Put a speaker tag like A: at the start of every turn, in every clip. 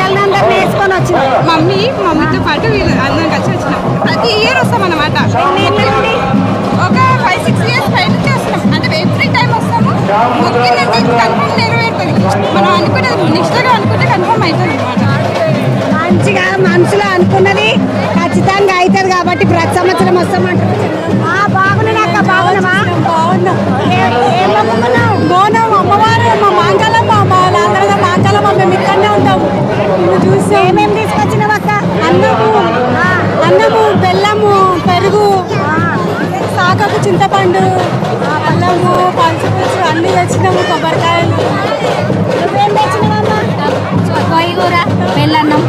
A: పిల్లలందరూ వేసుకొని వచ్చిన
B: మమ్మీతో పాటు వీళ్ళు అందరం కలిసి వచ్చినాం. ప్రతి ఇయర్ వస్తాం అన్నమాట. ఒక 5-6 ఇయర్స్ పై నుంచి వస్తాం. అంటే ఎవ్రీ టైం వస్తాము. మొక్కిందంటే కన్ఫర్మ్ నెరవేరుతుంది. మనం అనుకున్నది నిష్టగా అనుకుంటే కన్ఫర్మ్ అవుతుంది అనమాట.
A: మంచిగా మనసులో అనుకున్నది ఖచ్చితంగా అవుతుంది కాబట్టి ప్రతి సంవత్సరం వస్తామంటారు. బాగున్నాను అక్క. బాగున్నావా? బాగున్నాం. బాగున్నాం. అమ్మవారు మా మాంకాలమ్మ, మా నాన్నగారు మాంకాలమ్మ. మేము ఇక్కడనే ఉంటాము. నువ్వు చూస్తే ఏమేమి తీసుకొచ్చినావు అక్క? అన్నము, బెల్లము, పెరుగు, సాకపు చింతపండు, అల్లము, పలుసు అన్నీ తెచ్చినాము. కొబ్బరికాయలు. నువ్వేం తెచ్చినావమ్మా?
C: కోయిగూర, బెల్లన్నం,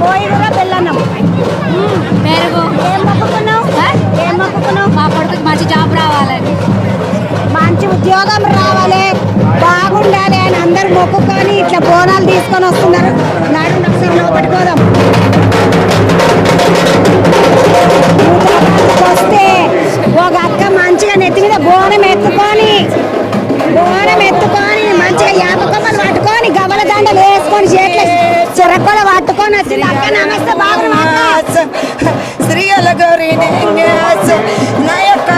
A: కోయిగూర, బెల్లన్నం,
C: పెరుగు.
A: ఏం మొక్కుకున్నావు?
C: మా కొడుకు మంచి జాబ్ రావాలని,
A: మంచి ఉద్యోగం రావాలి, బాగుండాలి అని అందరు మొక్కుకొని ఇట్లా బోనాలు తీసుకొని వస్తున్నారు. నాడు ఒకసారి లోపలికి పోదాం. వస్తే ఒక అక్క మంచిగా నెత్తి మీద బోనం ఎత్తుకొని మంచిగా యాపకొమ్మలు పట్టుకొని గవ్వల దండలు వేసుకొని చేతులు చిరకొల పట్టుకొని వచ్చింది. అక్క నమస్తే. బాగున్నా
D: శ్రీయల గౌరీ నా యొక్క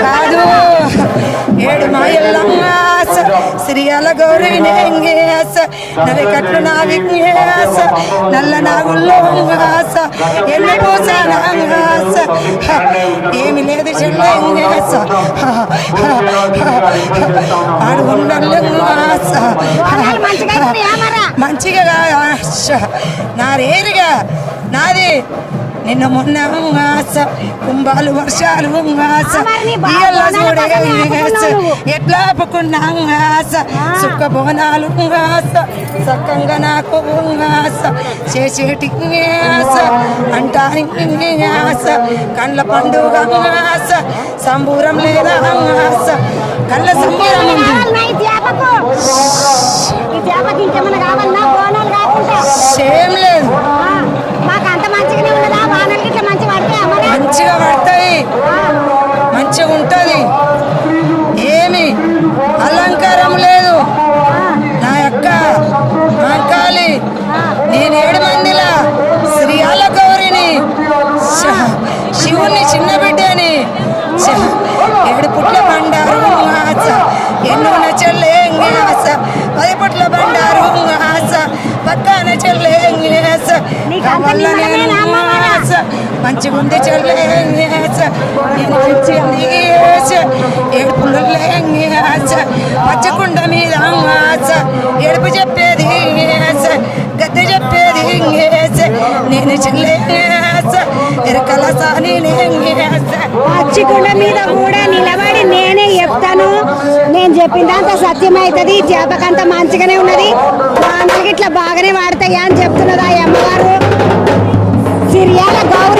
D: కాదు ఏడు మాయల్లంగాస శ్రీయల గౌరీ నవి కట్లు నా విజ్ఞాస నల్ల నాగుల్లోంగాస ఎన్ని పూసానంగాస ఏమి లేదు చెల్లంగాస ఆడు ఉండల్లంగాస మంచిగా నారేరుగా నాది నిన్న మొన్న ఆశ కుంభాలు వర్షాలు ఆశ చూడే ఎట్లా ఆపుకున్నా ఆశ సుక్క బోనాలు ఆశ సక్కంగా నాకు ఆశ చేసేటి ఆశ అంటానికి ఆశ కండ్ల పండుగ ఆశ సంబూరం లేదా ఆశ కళ్ళ సంబూరం సేమ్ లేదు. మంచిగా పడతాయి, మంచిగా ఉంటుంది. ఏమి అలంకారం లేదు. నా యొక్క మాంకాళి నేను 7 మందిలా శ్రీయాల గౌరిని శివుని చిన్న బిడ్డని 7 పుట్ల బండారు ఆశ ఎన్నో చెల్లె ఆశ 10 పుట్ల బండారు ఆశ పక్కన చెల్లె ఆశ వల్ల నేను ఆశ మంచిగా ఉంది చెల్లె ఆశ నేను మంచిగా ఏడుపుల ఆశ పచ్చకుండ మీద ఆశ ఏడుపు చెప్పేది ఆశ గద్దె చెప్పేది ఆశ నేను చెల్లె ఆశ ఎరకల సాని
A: పచ్చికుండ మీద కూడా నిలబడి నేనే చెప్తాను. నేను చెప్పిందంత సత్యమవుతుంది. చేపకంత మంచిగానే ఉన్నది. వానలకి ఇట్లా బాగానే వాడతాయి అని చెప్తున్నది ఆ అమ్మగారు. సిరియాల గౌరీ